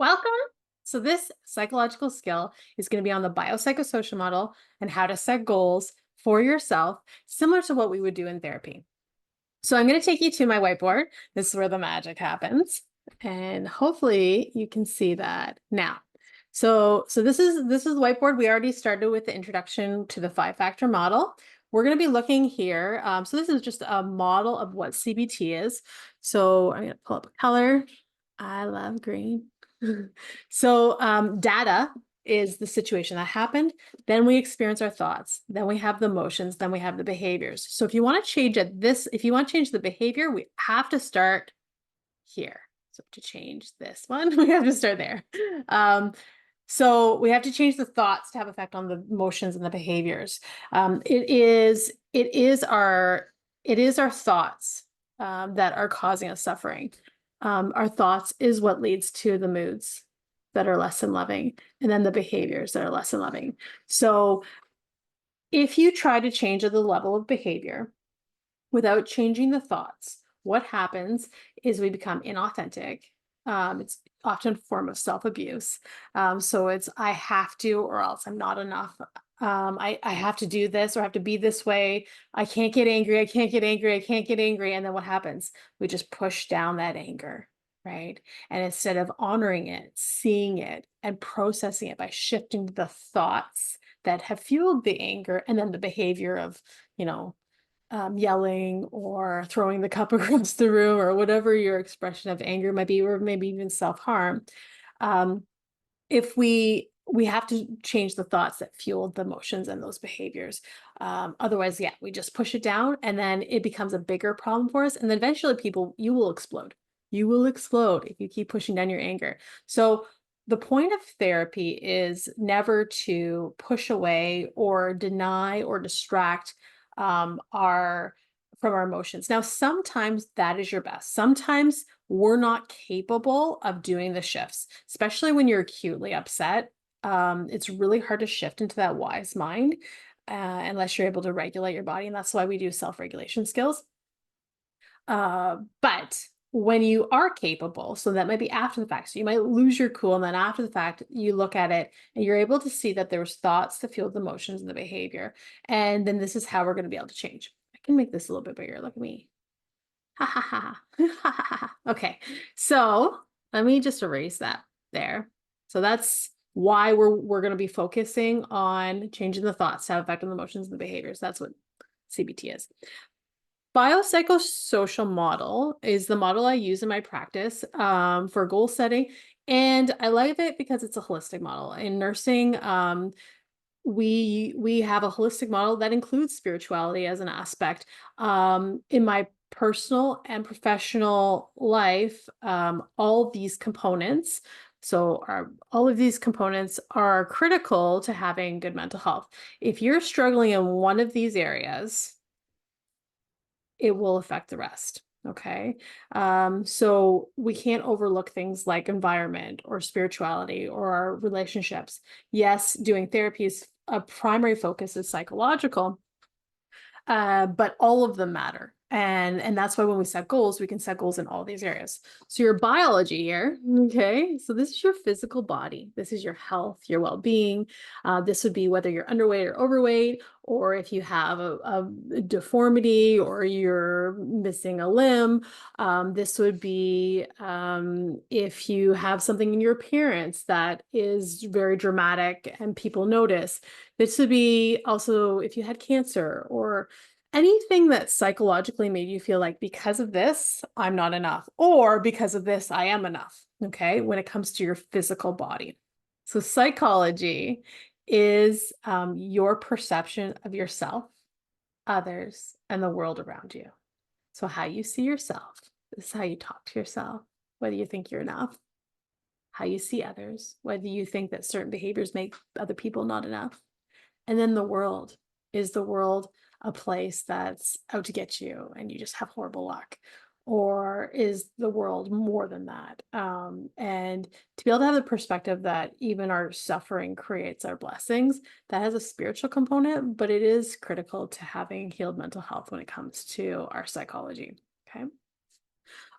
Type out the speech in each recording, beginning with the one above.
Welcome. So this psychological skill is going to be on the biopsychosocial model and how to set goals for yourself, similar to what we would do in therapy. So I'm going to take you to my whiteboard. This is where the magic happens. And hopefully you can see that now. So this is the whiteboard. We already started with the introduction to the 5-factor model. We're going to be looking here. So this is just a model of what CBT is. So I'm going to pull up a color. I love green. So data is the situation that happened. Then we experience our thoughts. Then we have the emotions. Then we have the behaviors. So if you want to change if you want to change the behavior, we have to start here. So to change this one, we have to start there. So we have to change the thoughts to have effect on the emotions and the behaviors. It is our thoughts that are causing us suffering. Our thoughts is what leads to the moods that are less than loving, and then the behaviors that are less than loving. So if you try to change the level of behavior without changing the thoughts, what happens is we become inauthentic. It's often a form of self-abuse. So it's I have to, or else I'm not enough. I have to do this, or I have to be this way. I can't get angry. I can't get angry. I can't get angry. And then what happens? We just push down that anger, right? And instead of honoring it, seeing it, and processing it by shifting the thoughts that have fueled the anger and then the behavior of, yelling or throwing the cup across the room or whatever your expression of anger might be, or maybe even self-harm. If we have to change the thoughts that fueled the emotions and those behaviors. Otherwise, yeah, we just push it down and then it becomes a bigger problem for us. And then eventually you will explode. You will explode if you keep pushing down your anger. So the point of therapy is never to push away or deny or distract our from our emotions. Now, sometimes that is your best. Sometimes we're not capable of doing the shifts, especially when you're acutely upset. It's really hard to shift into that wise mind unless you're able to regulate your body. And that's why we do self-regulation skills. But when you are capable, so that might be after the fact. So you might lose your cool, and then after the fact, you look at it and you're able to see that there was thoughts that fueled the emotions and the behavior. And then this is how we're going to be able to change. I can make this a little bit bigger. Look at me. Ha ha ha. Ha ha ha. Okay. So let me just erase that there. So that's why we're going to be focusing on changing the thoughts to have effect on the emotions and the behaviors. That's what CBT is. Biopsychosocial model is the model I use in my practice for goal setting. And I like it because it's a holistic model. In nursing, we have a holistic model that includes spirituality as an aspect. In my personal and professional life, all of these components, all of these components are critical to having good mental health. If you're struggling in one of these areas, it will affect the rest. Okay. So we can't overlook things like environment or spirituality or our relationships. Yes, doing therapy is a primary focus is psychological, but all of them matter. And that's why when we set goals, we can set goals in all these areas. So your biology here, okay? So this is your physical body. This is your health, your well-being. This would be whether you're underweight or overweight, or if you have a deformity or you're missing a limb. This would be if you have something in your appearance that is very dramatic and people notice. This would be also if you had cancer or anything that psychologically made you feel like because of this, I'm not enough, or because of this, I am enough. Okay. When it comes to your physical body. So psychology is your perception of yourself, others, and the world around you. So how you see yourself, this is how you talk to yourself, whether you think you're enough, how you see others, whether you think that certain behaviors make other people not enough. And then the world. Is the world a place that's out to get you and you just have horrible luck? Or is the world more than that? And to be able to have the perspective that even our suffering creates our blessings, that has a spiritual component, but it is critical to having healed mental health when it comes to our psychology. Okay.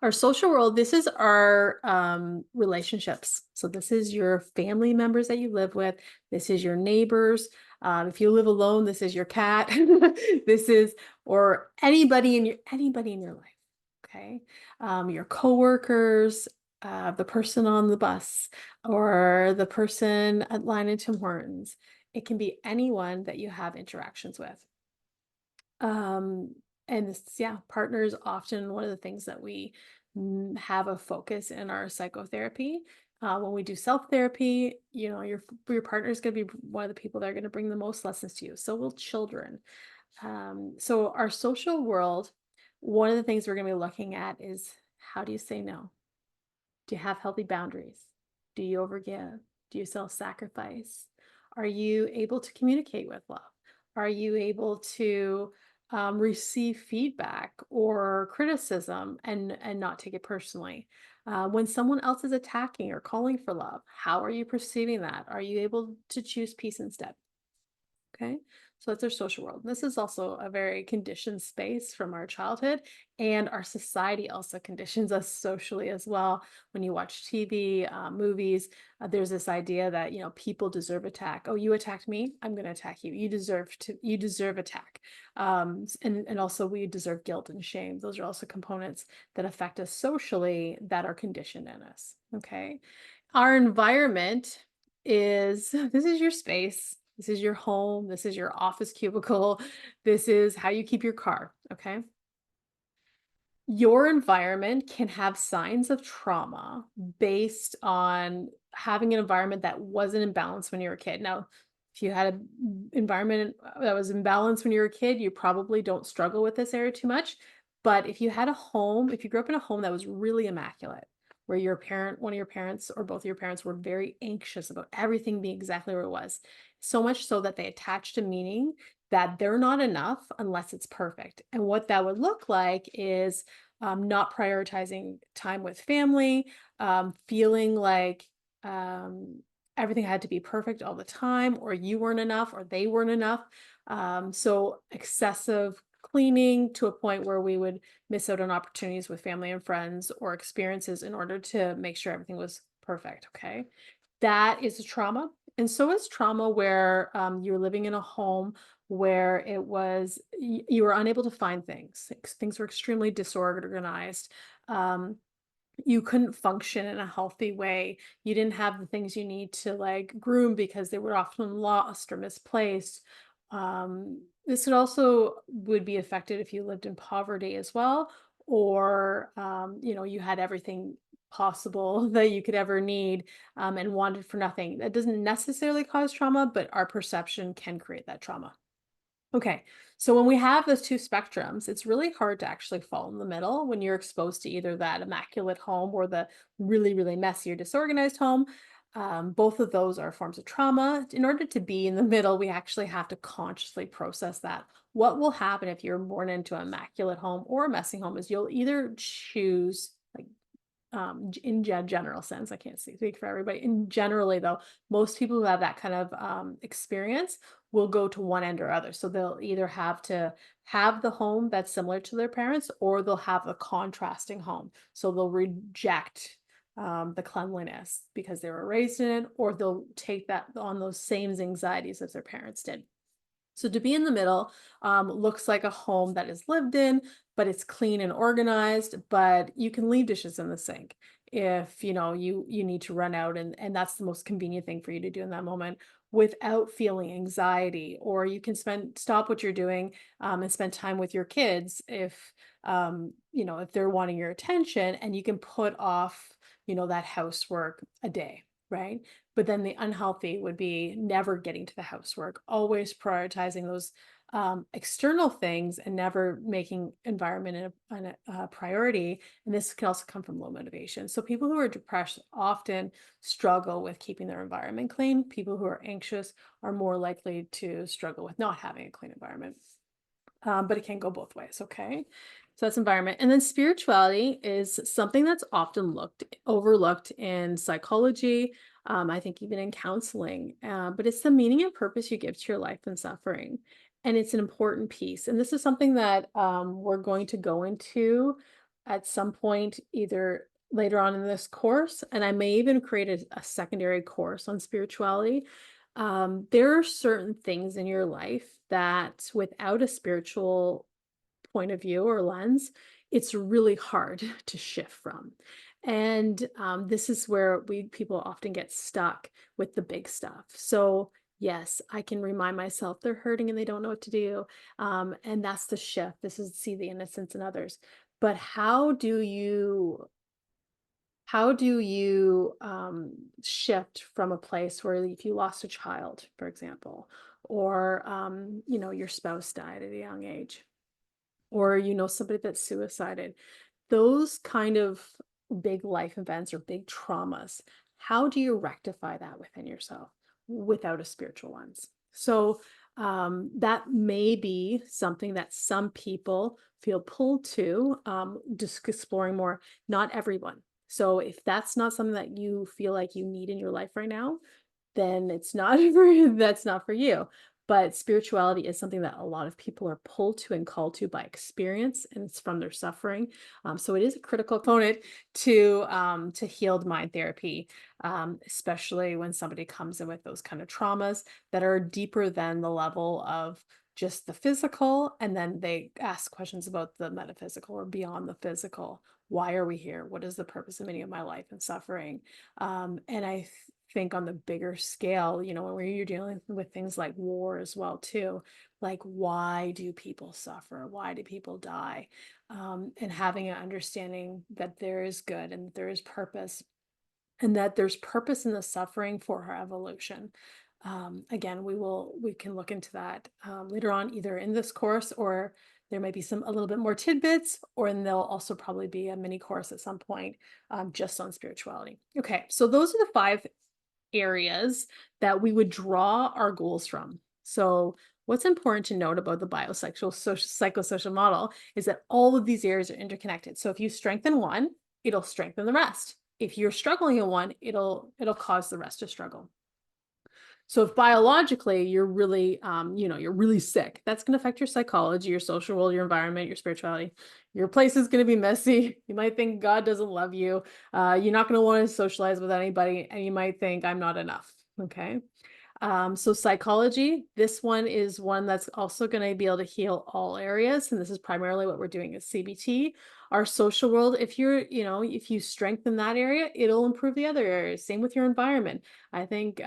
Our social world, this is our relationships. So this is your family members that you live with. This is your neighbors. If you live alone, this is your cat. This is or anybody in your life. Okay. Your coworkers, the person on the bus, or the person at line at Tim Hortons. It can be anyone that you have interactions with. Um, and this, yeah, partner is often one of the things that we have a focus in our psychotherapy. When we do self therapy, your partner is going to be one of the people that are going to bring the most lessons to you. So will children. So our social world, one of the things we're going to be looking at is how do you say no? Do you have healthy boundaries? Do you overgive? Do you self-sacrifice? Are you able to communicate with love? Are you able to receive feedback or criticism and not take it personally? When someone else is attacking or calling for love, how are you perceiving that? Are you able to choose peace instead? Okay. So that's our social world. This is also a very conditioned space from our childhood, and our society also conditions us socially as well. When you watch TV, movies, there's this idea that, people deserve attack. Oh, you attacked me, I'm going to attack you. You deserve attack. And also we deserve guilt and shame. Those are also components that affect us socially that are conditioned in us. Okay. Our environment this is your space. This is your home. This is your office cubicle. This is how you keep your car. Okay. Your environment can have signs of trauma based on having an environment that wasn't in balance when you were a kid. Now, if you had an environment that was in balance when you were a kid, you probably don't struggle with this area too much. But if you grew up in a home that was really immaculate, where one of your parents or both of your parents were very anxious about everything being exactly where it was, so much so that they attached a meaning that they're not enough unless it's perfect. And what that would look like is not prioritizing time with family, feeling like everything had to be perfect all the time, or you weren't enough, or they weren't enough. So excessive cleaning to a point where we would miss out on opportunities with family and friends or experiences in order to make sure everything was perfect. Okay. That is a trauma. And so is trauma where you're living in a home where you were unable to find things. Things were extremely disorganized. Um, you couldn't function in a healthy way. You didn't have the things you need to like groom because they were often lost or misplaced. This would be affected if you lived in poverty as well, or you had everything possible that you could ever need and wanted for nothing. That doesn't necessarily cause trauma, but our perception can create that trauma. Okay, so when we have those two spectrums, it's really hard to actually fall in the middle when you're exposed to either that immaculate home or the really, really messy or disorganized home. Both of those are forms of trauma. In order to be in the middle, we actually have to consciously process that. What will happen if you're born into an immaculate home or a messy home is you'll either choose like in general sense, I can't speak for everybody. In generally though, most people who have that kind of experience will go to one end or other. So they'll either have to have the home that's similar to their parents, or they'll have a contrasting home. So they'll reject the cleanliness because they were raised in it, or they'll take that on those same anxieties as their parents did. So to be in the middle looks like a home that is lived in, but it's clean and organized, but you can leave dishes in the sink if you need to run out, and that's the most convenient thing for you to do in that moment without feeling anxiety. Or you can stop what you're doing and spend time with your kids if they're wanting your attention, and you can put off that housework a day, right? But then the unhealthy would be never getting to the housework, always prioritizing those external things and never making environment a priority. And this can also come from low motivation. So people who are depressed often struggle with keeping their environment clean. People who are anxious are more likely to struggle with not having a clean environment. But it can go both ways. Okay. So that's environment. And then spirituality is something that's often overlooked in psychology. I think even in counseling, but it's the meaning and purpose you give to your life and suffering. And it's an important piece. And this is something that we're going to go into at some point, either later on in this course, and I may even create a secondary course on spirituality. There are certain things in your life that without a spiritual point of view or lens, it's really hard to shift from. And this is where we people often get stuck with the big stuff. So yes, I can remind myself they're hurting and they don't know what to do. And that's the shift. This is see the innocence in others. But how do you shift from a place where if you lost a child, for example, or your spouse died at a young age, or somebody that's suicided, those kind of big life events or big traumas, how do you rectify that within yourself without a spiritual lens? So that may be something that some people feel pulled to, just exploring more. Not everyone. So if that's not something that you feel like you need in your life right now, then it's not that's not for you. But spirituality is something that a lot of people are pulled to and called to by experience, and it's from their suffering. So it is a critical component to healed mind therapy, especially when somebody comes in with those kind of traumas that are deeper than the level of just the physical, and then they ask questions about the metaphysical or beyond the physical. Why are we here? What is the purpose and meaning of my life and suffering? And I think on the bigger scale, where you're dealing with things like war as well too, like why do people suffer? Why do people die? And having an understanding that there is good and that there is purpose, and that there's purpose in the suffering for our evolution. Again, we can look into that later on, either in this course, or there might be a little bit more tidbits, or and there'll also probably be a mini course at some point, just on spirituality. Okay, so those are the 5 areas that we would draw our goals from. So what's important to note about the psychosocial model is that all of these areas are interconnected. So if you strengthen one, it'll strengthen the rest. If you're struggling in one, it'll cause the rest to struggle. So if biologically you're really, you're really sick, that's going to affect your psychology, your social world, your environment, your spirituality. Your place is going to be messy. You might think God doesn't love you. You're not going to want to socialize with anybody, and you might think I'm not enough. Okay. So psychology, this one is one that's also going to be able to heal all areas. And this is primarily what we're doing at CBT. Our social world, if if you strengthen that area, it'll improve the other areas. Same with your environment. I think,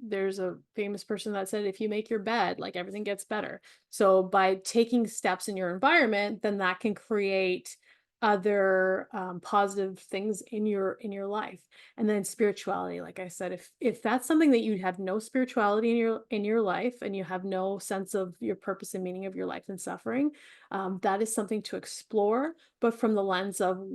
there's a famous person that said, if you make your bed, like everything gets better. So by taking steps in your environment, then that can create other positive things in your life. And then spirituality, like I said, if that's something that you have no spirituality in your life, and you have no sense of your purpose and meaning of your life and suffering, that is something to explore, but from the lens of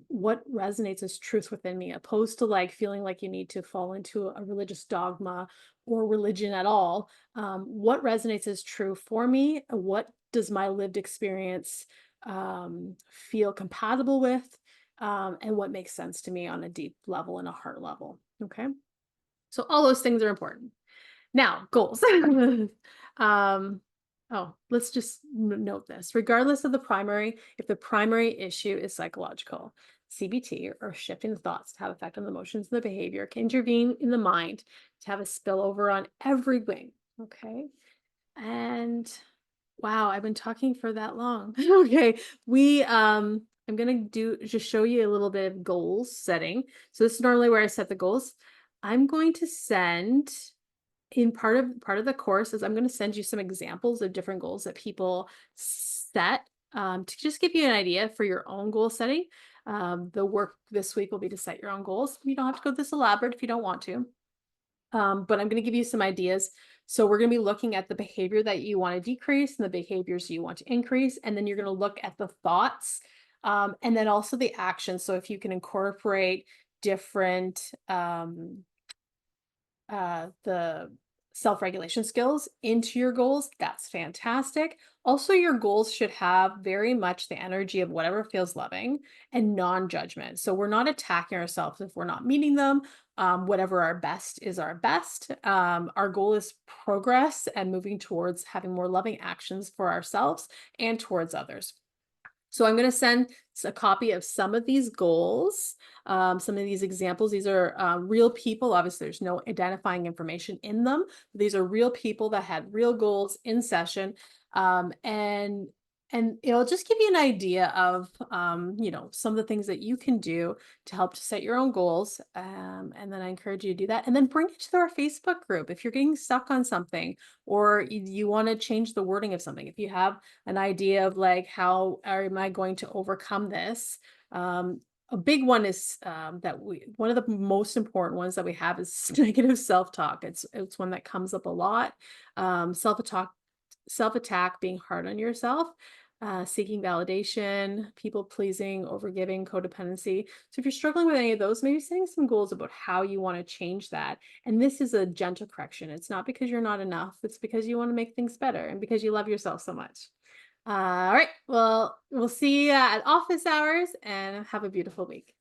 what resonates as truth within me, opposed to like feeling like you need to fall into a religious dogma or religion at all. What resonates as true for me? What does my lived experience feel compatible with? And what makes sense to me on a deep level and a heart level. Okay. So all those things are important. Now, goals. Let's just note this. Regardless of if the primary issue is psychological, CBT, or shifting the thoughts to have effect on the emotions and the behavior, can intervene in the mind to have a spillover on every wing. Okay. And wow, I've been talking for that long. Okay. I'm going to just show you a little bit of goals setting. So this is normally where I set the goals. I'm going to send in part of the course is I'm going to send you some examples of different goals that people set, to just give you an idea for your own goal setting. The work this week will be to set your own goals. You don't have to go this elaborate if you don't want to. But I'm going to give you some ideas. So we're going to be looking at the behavior that you want to decrease and the behaviors you want to increase. And then you're going to look at the thoughts, and then also the actions. So if you can incorporate different, the self-regulation skills into your goals, that's fantastic. Also, your goals should have very much the energy of whatever feels loving and non-judgment. So we're not attacking ourselves if we're not meeting them. Whatever our best is our best. Our goal is progress and moving towards having more loving actions for ourselves and towards others. So I'm going to send a copy of some of these goals, some of these examples. These are real people. Obviously, there's no identifying information in them. These are real people that had real goals in session, um, and and it'll just give you an idea of some of the things that you can do to help to set your own goals. And then I encourage you to do that, and then bring it to our Facebook group if you're getting stuck on something, or you want to change the wording of something. If you have an idea of like, how am I going to overcome this? A big one is one of the most important ones that we have is negative self-talk. It's one that comes up a lot. Self-talk, self-attack, being hard on yourself, seeking validation, people pleasing, overgiving, codependency. So if you're struggling with any of those, maybe setting some goals about how you want to change that. And this is a gentle correction. It's not because you're not enough. It's because you want to make things better and because you love yourself so much. All right. Well, we'll see you at office hours, and have a beautiful week.